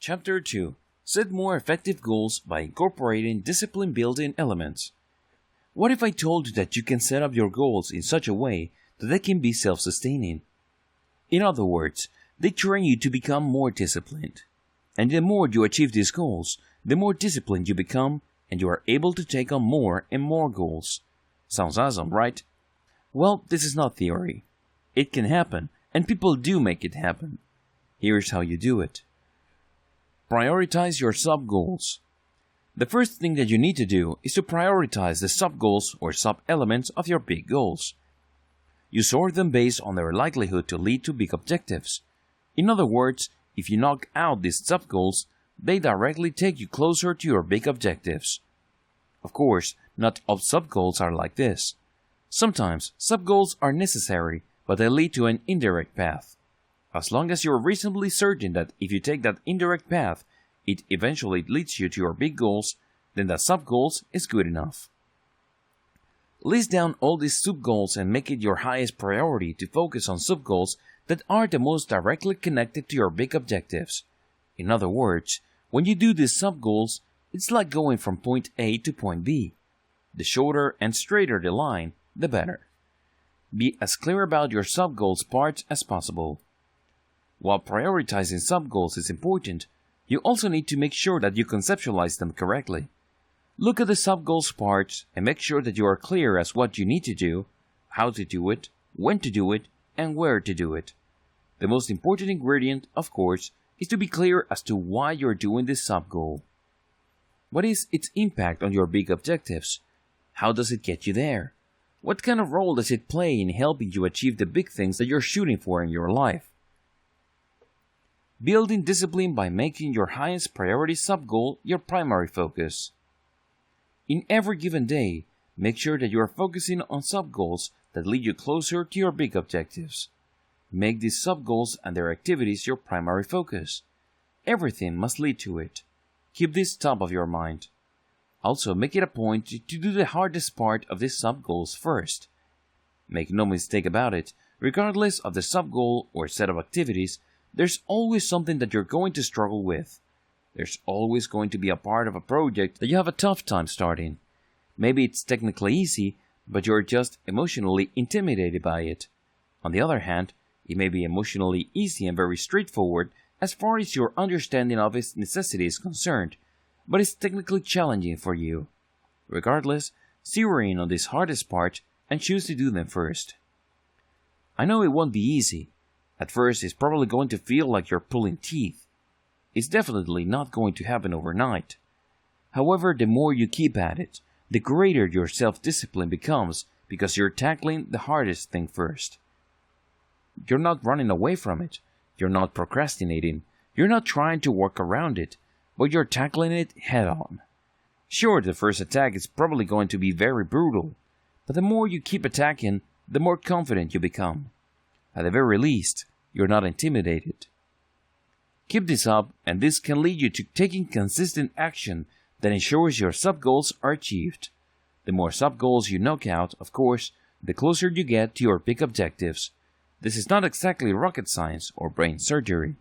Chapter 2. Set more effective goals by incorporating discipline-building elements. What if I told you that you can set up your goals in such a way that they can be self-sustaining? In other words, they train you to become more disciplined. And the more you achieve these goals, the more disciplined you become, and you are able to take on more and more goals. Sounds awesome, right? Well, this is not theory. It can happen, and people do make it happen. Here's how you do it. Prioritize your sub-goals. The first thing that you need to do is to prioritize the sub-goals or sub-elements of your big goals. You sort them based on their likelihood to lead to big objectives. In other words, if you knock out these sub-goals, they directly take you closer to your big objectives. Of course, not all sub-goals are like this. Sometimes sub-goals are necessary, but they lead to an indirect path. As long as you're reasonably certain that if you take that indirect path, it eventually leads you to your big goals, then the sub-goals is good enough. List down all these sub-goals and make it your highest priority to focus on sub-goals that are the most directly connected to your big objectives. In other words, when you do these sub-goals, it's like going from point A to point B. The shorter and straighter the line, the better. Be as clear about your sub-goals parts as possible. While prioritizing sub-goals is important, you also need to make sure that you conceptualize them correctly. Look at the sub-goals parts and make sure that you are clear as what you need to do, how to do it, when to do it, and where to do it. The most important ingredient, of course, is to be clear as to why you're doing this sub-goal. What is its impact on your big objectives? How does it get you there? What kind of role does it play in helping you achieve the big things that you're shooting for in your life? Building discipline by making your highest priority sub-goal your primary focus. In every given day, make sure that you are focusing on sub-goals that lead you closer to your big objectives. Make these sub-goals and their activities your primary focus. Everything must lead to it. Keep this top of your mind. Also, make it a point to do the hardest part of these sub-goals first. Make no mistake about it, regardless of the sub-goal or set of activities, there's always something that you're going to struggle with. There's always going to be a part of a project that you have a tough time starting. Maybe it's technically easy, but you're just emotionally intimidated by it. On the other hand, it may be emotionally easy and very straightforward as far as your understanding of its necessity is concerned, but it's technically challenging for you. Regardless, zero in on this hardest part and choose to do them first. I know it won't be easy. At first, it's probably going to feel like you're pulling teeth. It's definitely not going to happen overnight. However, the more you keep at it, the greater your self-discipline becomes because you're tackling the hardest thing first. You're not running away from it. You're not procrastinating. You're not trying to work around it, but you're tackling it head-on. Sure, the first attack is probably going to be very brutal, but the more you keep attacking, the more confident you become. At the very least, you're not intimidated. Keep this up, and this can lead you to taking consistent action that ensures your sub-goals are achieved. The more sub-goals you knock out, of course, the closer you get to your big objectives. This is not exactly rocket science or brain surgery.